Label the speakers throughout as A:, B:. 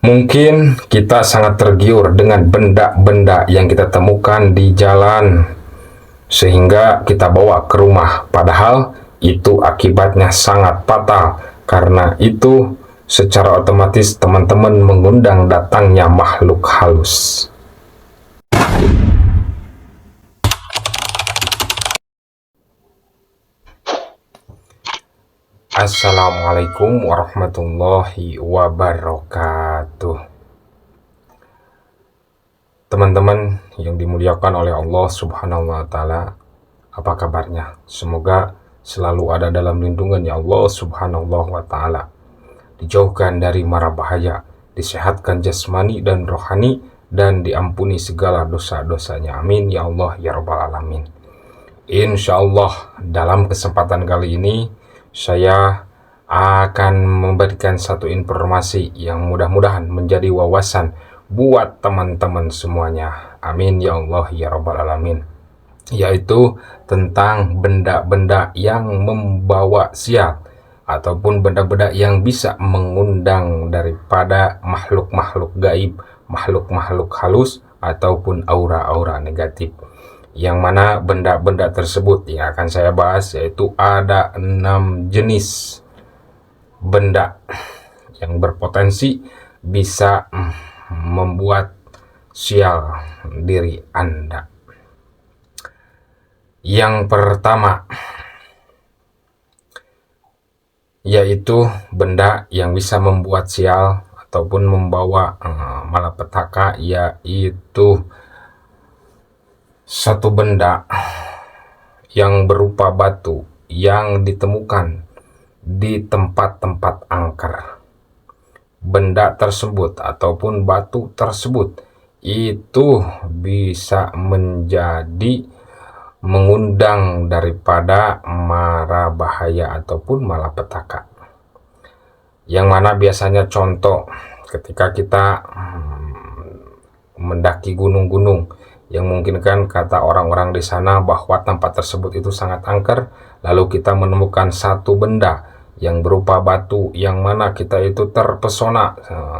A: Mungkin kita sangat tergiur dengan benda-benda yang kita temukan di jalan, sehingga kita bawa ke rumah. Padahal itu akibatnya sangat fatal. Karena itu, secara otomatis teman-teman mengundang datangnya makhluk halus. Assalamualaikum warahmatullahi wabarakatuh. Teman-teman yang dimuliakan oleh Allah Subhanahu wa Ta'ala, apa kabarnya? Semoga selalu ada dalam lindungannya Allah Subhanahu wa Ta'ala, dijauhkan dari mara bahaya, disehatkan jasmani dan rohani, dan diampuni segala dosa-dosanya. Amin ya Allah ya Rabbal Alamin. Insya Allah dalam kesempatan kali ini saya akan memberikan satu informasi yang mudah-mudahan menjadi wawasan buat teman-teman semuanya. Amin ya Allah ya Rabbal Alamin. Yaitu tentang benda-benda yang membawa sial ataupun benda-benda yang bisa mengundang daripada makhluk-makhluk gaib, makhluk-makhluk halus ataupun aura-aura negatif. Yang mana benda-benda tersebut yang akan saya bahas yaitu ada 6 jenis benda yang berpotensi bisa membuat sial diri Anda. Yang pertama yaitu benda yang bisa membuat sial ataupun membawa malapetaka, yaitu satu benda yang berupa batu yang ditemukan di tempat-tempat angker. Benda tersebut ataupun batu tersebut itu bisa menjadi mengundang daripada mara bahaya ataupun malapetaka. Yang mana biasanya contoh ketika kita mendaki gunung-gunung, yang mungkin kan kata orang-orang di sana bahwa tempat tersebut itu sangat angker, lalu kita menemukan satu benda yang berupa batu yang mana kita itu terpesona,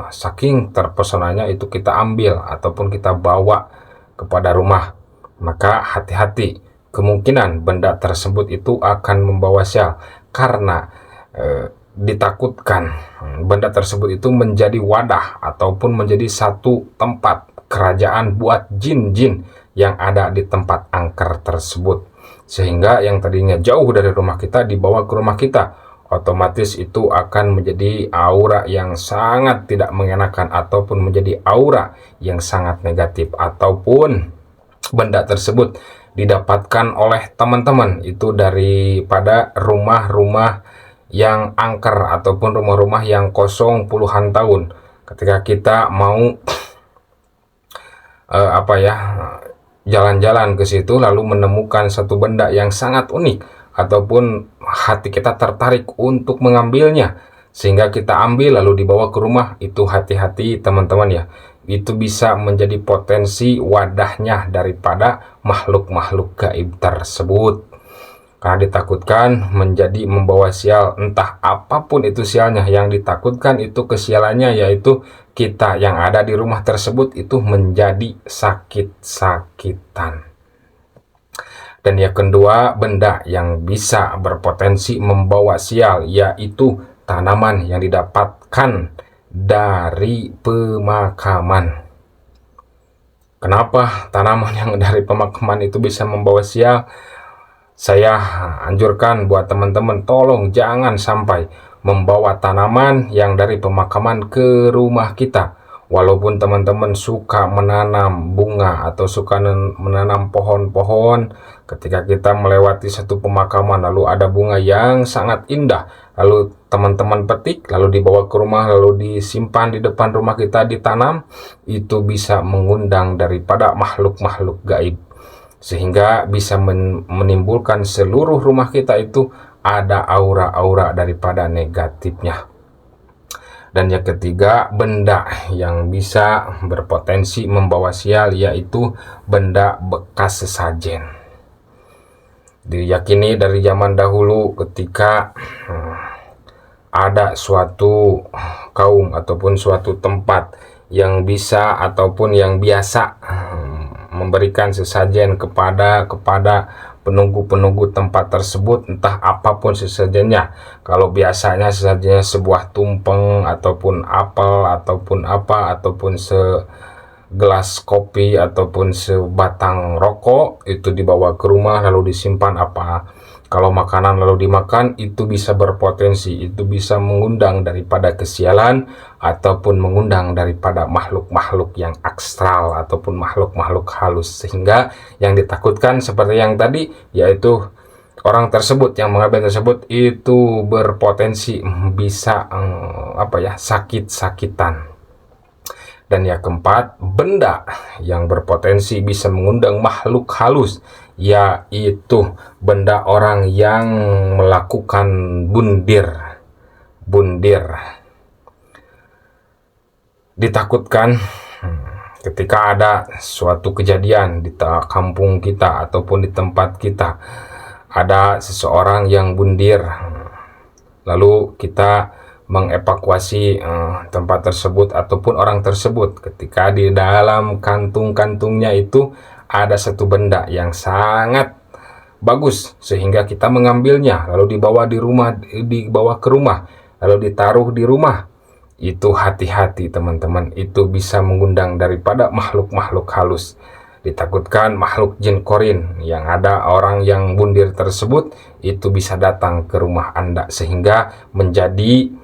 A: saking terpesonanya itu kita ambil ataupun kita bawa kepada rumah. Maka hati-hati, kemungkinan benda tersebut itu akan membawa sial, karena ditakutkan benda tersebut itu menjadi wadah ataupun menjadi satu tempat kerajaan buat jin-jin yang ada di tempat angker tersebut, sehingga yang tadinya jauh dari rumah kita dibawa ke rumah kita. Otomatis itu akan menjadi aura yang sangat tidak mengenakan ataupun menjadi aura yang sangat negatif, ataupun benda tersebut didapatkan oleh teman-teman itu daripada rumah-rumah yang angker ataupun rumah-rumah yang kosong puluhan tahun. Ketika kita mau jalan-jalan ke situ lalu menemukan satu benda yang sangat unik ataupun hati kita tertarik untuk mengambilnya, sehingga kita ambil lalu dibawa ke rumah, itu hati-hati teman-teman ya, itu bisa menjadi potensi wadahnya daripada makhluk-makhluk gaib tersebut. Karena ditakutkan menjadi membawa sial, entah apapun itu sialnya. Yang ditakutkan itu kesialannya yaitu kita yang ada di rumah tersebut itu menjadi sakit-sakitan. Dan yang kedua, benda yang bisa berpotensi membawa sial yaitu tanaman yang didapatkan dari pemakaman. Kenapa tanaman yang dari pemakaman itu bisa membawa sial? Saya anjurkan buat teman-teman, tolong jangan sampai membawa tanaman yang dari pemakaman ke rumah kita. Walaupun teman-teman suka menanam bunga atau suka menanam pohon-pohon, ketika kita melewati satu pemakaman lalu ada bunga yang sangat indah, lalu teman-teman petik, lalu dibawa ke rumah, lalu disimpan di depan rumah kita, ditanam, itu bisa mengundang daripada makhluk-makhluk gaib, sehingga bisa menimbulkan seluruh rumah kita itu ada aura-aura daripada negatifnya. Dan yang ketiga, benda yang bisa berpotensi membawa sial yaitu benda bekas sesajen. Diyakini dari zaman dahulu ketika ada suatu kaum ataupun suatu tempat yang bisa ataupun yang biasa memberikan sesajen kepada penunggu-penunggu tempat tersebut, entah apapun sesajennya. Kalau biasanya sesajennya sebuah tumpeng ataupun apel ataupun apa, ataupun segelas kopi ataupun sebatang rokok, itu dibawa ke rumah lalu disimpan. Apa kalau makanan lalu dimakan, itu bisa berpotensi, itu bisa mengundang daripada kesialan ataupun mengundang daripada makhluk-makhluk yang astral ataupun makhluk-makhluk halus. Sehingga yang ditakutkan seperti yang tadi, yaitu orang tersebut yang mengambil tersebut itu berpotensi bisa sakit-sakitan. Dan yang keempat, benda yang berpotensi bisa mengundang makhluk halus, yaitu benda orang yang melakukan bundir. Ditakutkan ketika ada suatu kejadian di kampung kita ataupun di tempat kita, ada seseorang yang bundir, lalu kita mengevakuasi tempat tersebut ataupun orang tersebut. Ketika di dalam kantung-kantungnya itu ada satu benda yang sangat bagus, sehingga kita mengambilnya lalu dibawa ke rumah lalu ditaruh di rumah. Itu hati-hati teman-teman, itu bisa mengundang daripada makhluk-makhluk halus. Ditakutkan makhluk jin korin yang ada orang yang bundir tersebut itu bisa datang ke rumah Anda, sehingga menjadi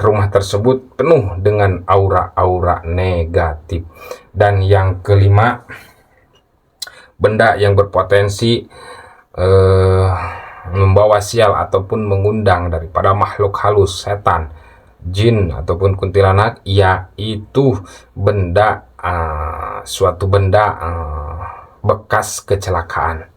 A: rumah tersebut penuh dengan aura-aura negatif. Dan yang kelima, benda yang berpotensi membawa sial ataupun mengundang daripada makhluk halus, setan, jin ataupun kuntilanak, yaitu suatu benda bekas kecelakaan.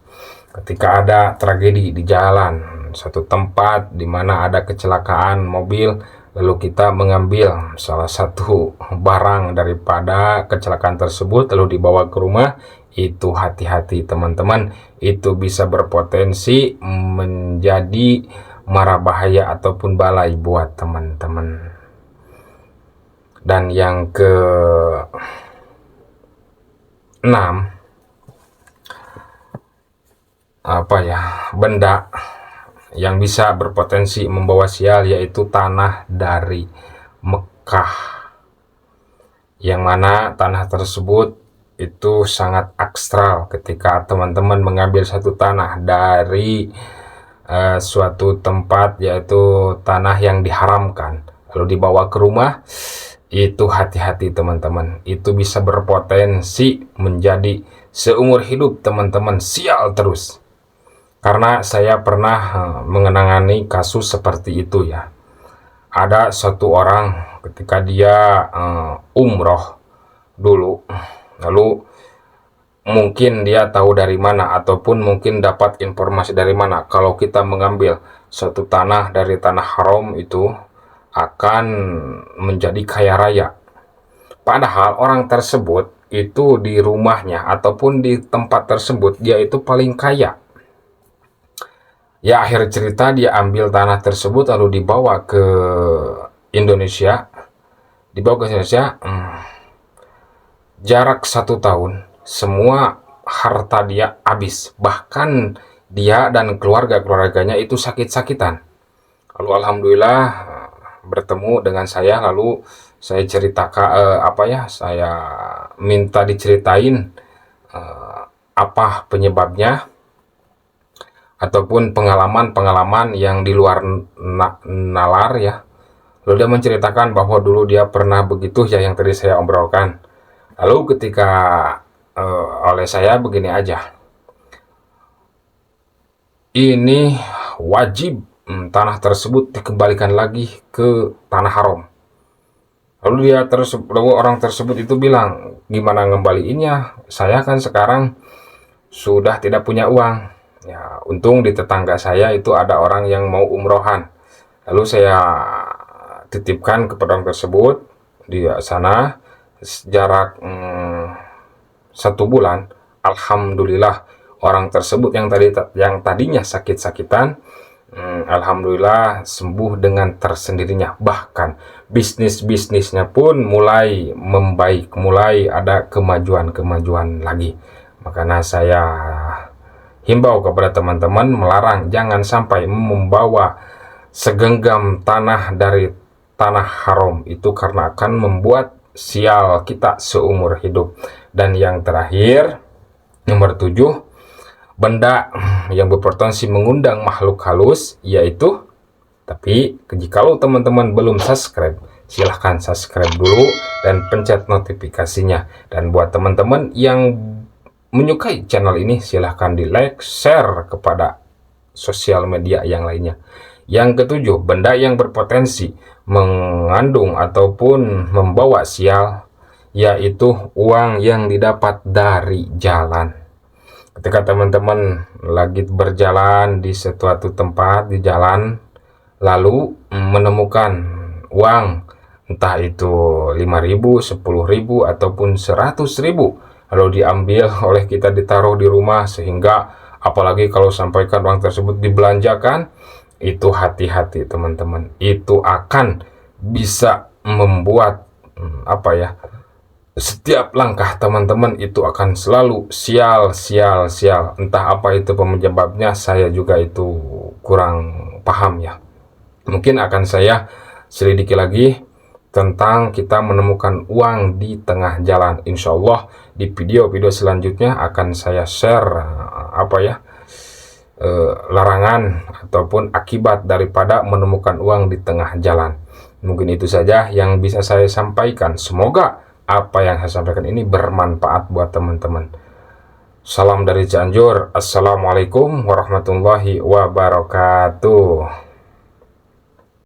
A: Ketika ada tragedi di jalan, suatu tempat di mana ada kecelakaan mobil, lalu kita mengambil salah satu barang daripada kecelakaan tersebut lalu dibawa ke rumah, itu hati-hati teman-teman, itu bisa berpotensi menjadi mara bahaya ataupun balai buat teman-teman. Dan yang ke 6, benda yang bisa berpotensi membawa sial, yaitu tanah dari Mekah, yang mana tanah tersebut itu sangat astral. Ketika teman-teman mengambil satu tanah dari suatu tempat, yaitu tanah yang diharamkan, lalu dibawa ke rumah, itu hati-hati teman-teman, itu bisa berpotensi menjadi seumur hidup teman-teman sial terus. Karena saya pernah mengenangani kasus seperti itu ya. Ada satu orang ketika dia umroh dulu, lalu mungkin dia tahu dari mana ataupun mungkin dapat informasi dari mana kalau kita mengambil suatu tanah dari tanah haram itu akan menjadi kaya raya. Padahal orang tersebut itu di rumahnya ataupun di tempat tersebut dia itu paling kaya. Ya, akhir cerita dia ambil tanah tersebut lalu dibawa ke Indonesia. Jarak 1 tahun, semua harta dia habis. Bahkan dia dan keluarganya itu sakit-sakitan. Lalu alhamdulillah bertemu dengan saya, lalu saya ceritakan saya minta diceritain apa penyebabnya ataupun pengalaman-pengalaman yang di luar nalar ya. Lalu dia menceritakan bahwa dulu dia pernah begitu ya, yang tadi saya obrolkan. Lalu ketika oleh saya begini aja, ini wajib tanah tersebut dikembalikan lagi ke tanah haram. Lalu orang tersebut itu bilang, gimana ngembaliinnya? Saya kan sekarang sudah tidak punya uang. Ya, untung di tetangga saya itu ada orang yang mau umrohan. Lalu saya titipkan kepada orang tersebut di sana jarak 1 bulan. Alhamdulillah orang tersebut yang tadinya sakit-sakitan Alhamdulillah sembuh dengan tersendirinya. Bahkan bisnisnya pun mulai membaik, mulai ada kemajuan lagi. Makanya saya himbau kepada teman-teman melarang jangan sampai membawa segenggam tanah dari tanah haram itu, karena akan membuat sial kita seumur hidup. Dan yang terakhir, nomor 7, benda yang berpotensi mengundang makhluk halus, yaitu, tapi jikalau teman-teman belum subscribe, silahkan subscribe dulu dan pencet notifikasinya. Dan buat teman-teman yang menyukai channel ini, silahkan di like, share kepada sosial media yang lainnya. Yang ketujuh, benda yang berpotensi mengandung ataupun membawa sial, yaitu uang yang didapat dari jalan. Ketika teman-teman lagi berjalan di suatu tempat di jalan, lalu menemukan uang, entah itu 5.000, 10.000, ataupun 100.000, lalu diambil oleh kita, ditaruh di rumah, sehingga apalagi kalau sampaikan uang tersebut dibelanjakan, itu hati-hati teman-teman, itu akan bisa membuat setiap langkah teman-teman itu akan selalu sial. Entah apa itu penyebabnya, saya juga itu kurang paham ya. Mungkin akan saya selidiki lagi tentang kita menemukan uang di tengah jalan. Insya Allah di video-video selanjutnya akan saya share larangan ataupun akibat daripada menemukan uang di tengah jalan. Mungkin itu saja yang bisa saya sampaikan. Semoga apa yang saya sampaikan ini bermanfaat buat teman-teman. Salam dari Cianjur. Assalamualaikum warahmatullahi wabarakatuh.